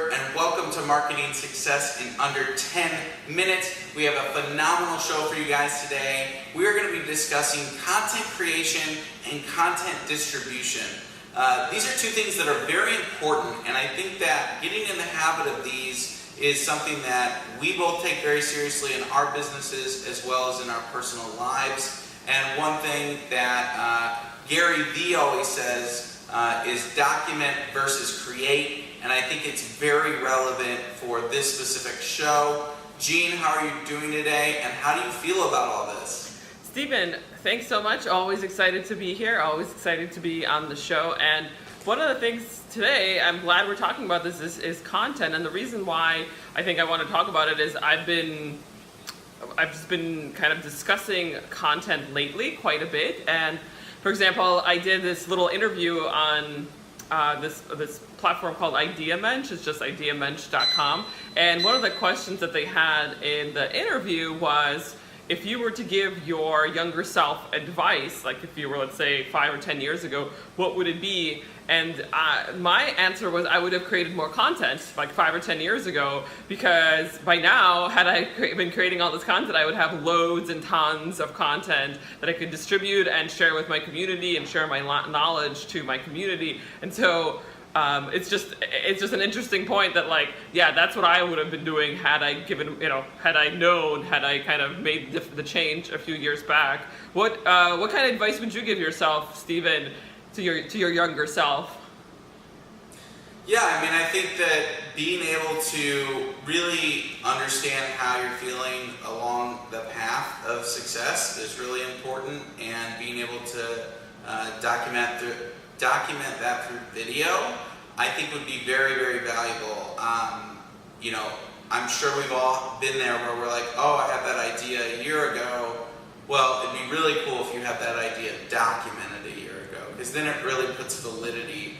Rosenberg, and welcome to Marketing Success in Under 10 Minutes. We have a phenomenal show for you guys today. We are going to be discussing content creation and content distribution. These are two things that are very important, and I think that getting in the habit of these is something that we both take very seriously in our businesses as well as in our personal lives. And one thing that Gary Vee always says is document versus create, and I think it's very relevant for this specific show. Gene, how are you doing today, and how do you feel about all this? Stephen, thanks so much. Always excited to be here, always excited to be on the show. And one of the things today, I'm glad we're talking about this, is content. And the reason why I think I want to talk about it is I've just been kind of discussing content lately quite a bit. And for example, I did this little interview on this platform called IdeaMensch. It's just ideamensch.com. And one of the questions that they had in the interview was, if you were to give your younger self advice, like if you were, let's say, 5 or 10 years ago, what would it be? And my answer was I would have created more content like 5 or 10 years ago, because by now, had I been creating all this content, I would have loads and tons of content that I could distribute and share with my community and share my knowledge to my community. And so it's just an interesting point that, like, yeah, that's what I would have been doing had I had I kind of made the change a few years back. What kind of advice would you give yourself, Stephen, to your younger self? Yeah, I mean, I think that being able to really understand how you're feeling along the path of success is really important, and being able to document that through video, I think would be very, very valuable. I'm sure we've all been there where we're like, oh, I had that idea a year ago. Well, it'd be really cool if you had that idea documented a year ago, because then it really puts validity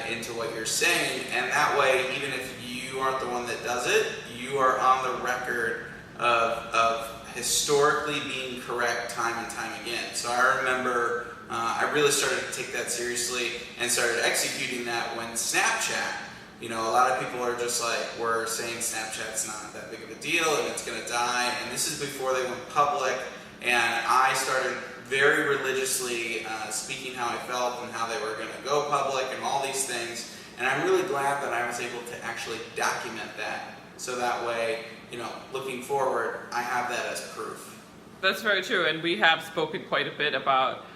into what you're saying, and that way, even if you aren't the one that does it, you are on the record of historically being correct time and time again. So I remember I really started to take that seriously and started executing that when Snapchat, a lot of people are just like, we're saying Snapchat's not that big of a deal and it's going to die, and this is before they went public, and I started very religiously speaking how I felt and how they were going to go public and all these things, and I'm really glad that I was able to actually document that, so that way, looking forward, I have that as proof. That's very true, and we have spoken quite a bit about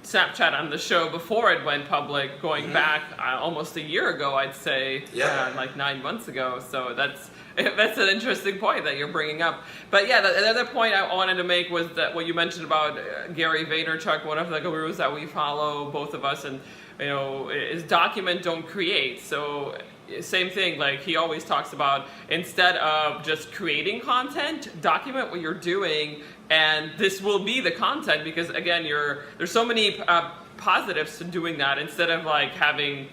Snapchat on the show before it went public, going back almost a year ago, I'd say, like 9 months ago. So that's an interesting point that you're bringing up. But yeah, the other point I wanted to make was that what you mentioned about Gary Vaynerchuk, one of the gurus that we follow, both of us, and is document, don't create. So same thing, like he always talks about, instead of just creating content, document what you're doing, and this will be the content, because again, there's so many positives to doing that. Instead of like having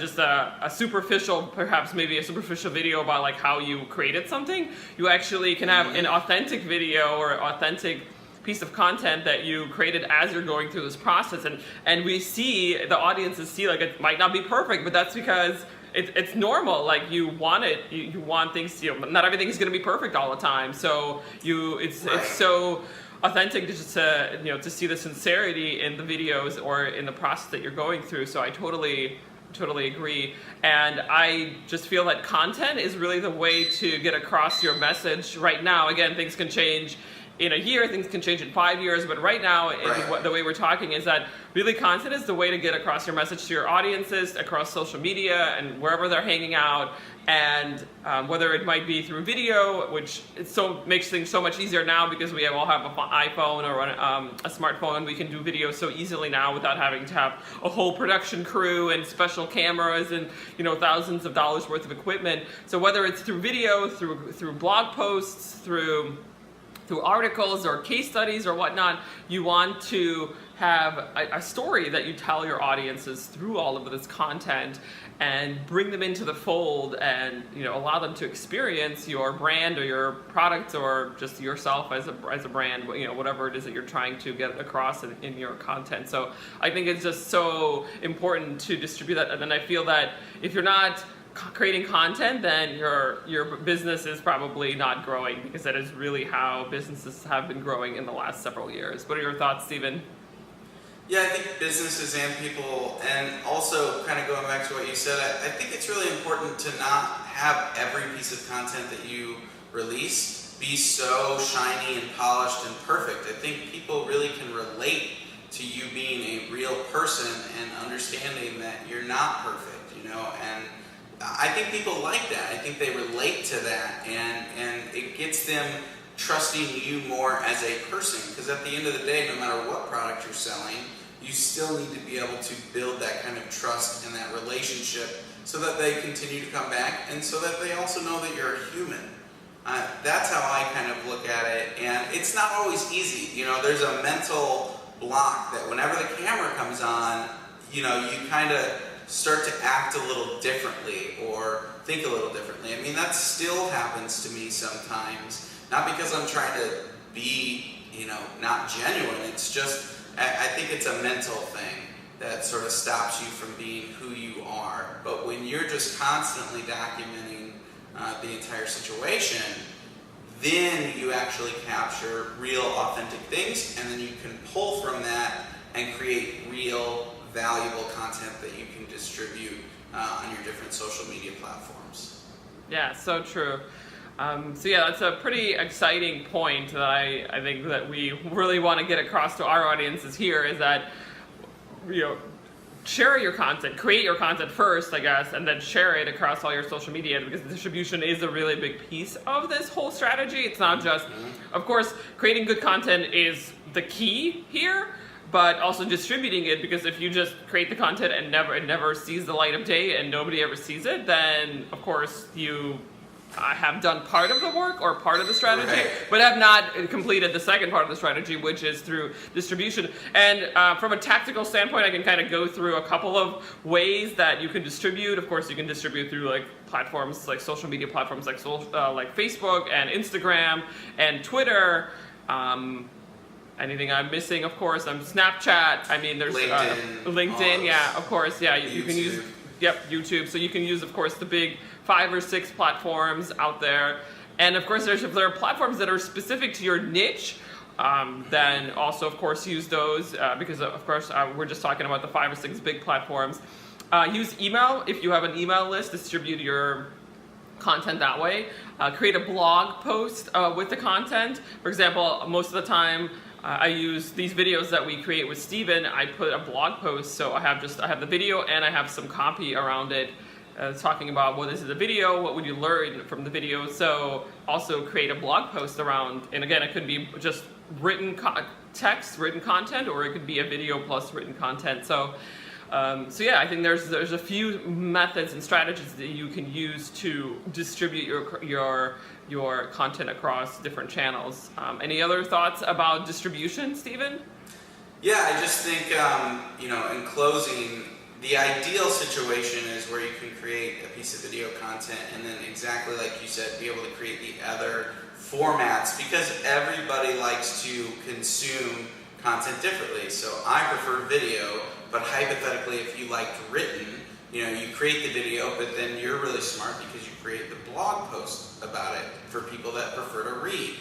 just a superficial, perhaps maybe a superficial video about like how you created something, you actually can have an authentic video or authentic piece of content that you created as you're going through this process. And we see, the audiences see, like, it might not be perfect, but that's because it's normal. Like, you want it, you want things, not everything is going to be perfect all the time. So it's so authentic to just to see the sincerity in the videos or in the process that you're going through. So I totally agree. And I just feel that content is really the way to get across your message right now. Again, things can change in a year, things can change in 5 years, but right now, the way we're talking is that really content is the way to get across your message to your audiences across social media and wherever they're hanging out. And whether it might be through video, which makes things so much easier now because we all have an iPhone or a smartphone. We can do video so easily now without having to have a whole production crew and special cameras and thousands of dollars worth of equipment. So whether it's through video, through blog posts, through articles or case studies or whatnot, you want to have a story that you tell your audiences through all of this content and bring them into the fold and allow them to experience your brand or your product or just yourself as a brand, whatever it is that you're trying to get across in your content. So I think it's just so important to distribute that. And then I feel that if you're not creating content, then your business is probably not growing, because that is really how businesses have been growing in the last several years. What are your thoughts, Stephen? Yeah, I think businesses and people, and also kind of going back to what you said, I think it's really important to not have every piece of content that you release be so shiny and polished and perfect. I think people really can relate to you being a real person and understanding that you're not perfect, and I think people like that. I think they relate to that, and it gets them trusting you more as a person, because at the end of the day, no matter what product you're selling, you still need to be able to build that kind of trust and that relationship so that they continue to come back, and so that they also know that you're a human. That's how I kind of look at it, and it's not always easy. There's a mental block that whenever the camera comes on, you kind of start to act a little differently or think a little differently. I mean, that still happens to me sometimes, not because I'm trying to be, not genuine. It's just, I think it's a mental thing that sort of stops you from being who you are. But when you're just constantly documenting the entire situation, then you actually capture real, authentic things, and then you can pull from that and create real, valuable content that you can distribute on your different social media platforms. Yeah, so true. So yeah, that's a pretty exciting point that I think that we really want to get across to our audiences here, is that, share your content, create your content first, I guess, and then share it across all your social media, because distribution is a really big piece of this whole strategy. It's not just, of course, creating good content is the key here, but also distributing it, because if you just create the content and it never sees the light of day and nobody ever sees it, then of course you have done part of the work or part of the strategy, right, but have not completed the second part of the strategy, which is through distribution. And from a tactical standpoint, I can kind of go through a couple of ways that you can distribute. Of course, you can distribute through platforms like social media platforms like Facebook and Instagram and Twitter. Anything I'm missing, of course, Snapchat. I mean, there's LinkedIn, yeah, of course, yeah. You can use, YouTube. So you can use, of course, the big 5 or 6 platforms out there. And of course, if there are platforms that are specific to your niche, then also, of course, use those, because, of course, we're just talking about the 5 or 6 big platforms. Use email. If you have an email list, distribute your content that way. Create a blog post with the content. For example, most of the time, I use these videos that we create with Steven. I put a blog post, so I have the video and I have some copy around it, talking about, well, this is a video, what would you learn from the video? So also create a blog post around, and again, it could be just written text, written content, or it could be a video plus written content. So yeah, I think there's a few methods and strategies that you can use to distribute your content across different channels. Any other thoughts about distribution, Stephen? Yeah, I just think, in closing, the ideal situation is where you can create a piece of video content and then, exactly like you said, be able to create the other formats, because everybody likes to consume content differently. So I prefer video, but hypothetically, if you liked written, you create the video, but then you're really smart because you create the blog post about it for people that prefer to read.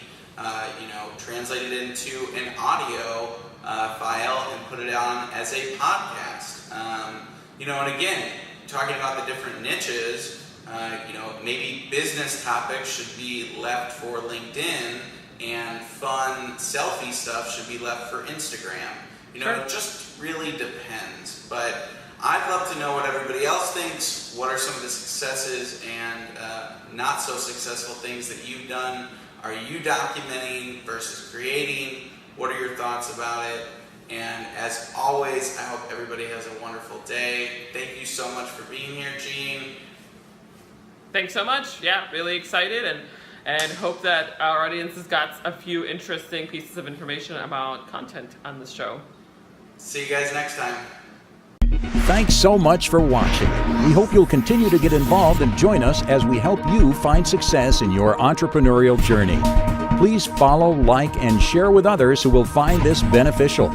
Translate it into an audio file and put it on as a podcast. And again, talking about the different niches, maybe business topics should be left for LinkedIn, and fun selfie stuff should be left for Instagram. Sure. It just really depends. But I'd love to know what everybody else thinks. What are some of the successes and not so successful things that you've done? Are you documenting versus creating? What are your thoughts about it? And as always, I hope everybody has a wonderful day. Thank you so much for being here, Gene. Thanks so much. Yeah, really excited, and hope that our audience has got a few interesting pieces of information about content on this show. See you guys next time. Thanks so much for watching. We hope you'll continue to get involved and join us as we help you find success in your entrepreneurial journey. Please follow, like, and share with others who will find this beneficial.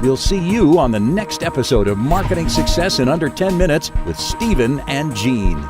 We'll see you on the next episode of Marketing Success in Under 10 Minutes with Stephen and Gene.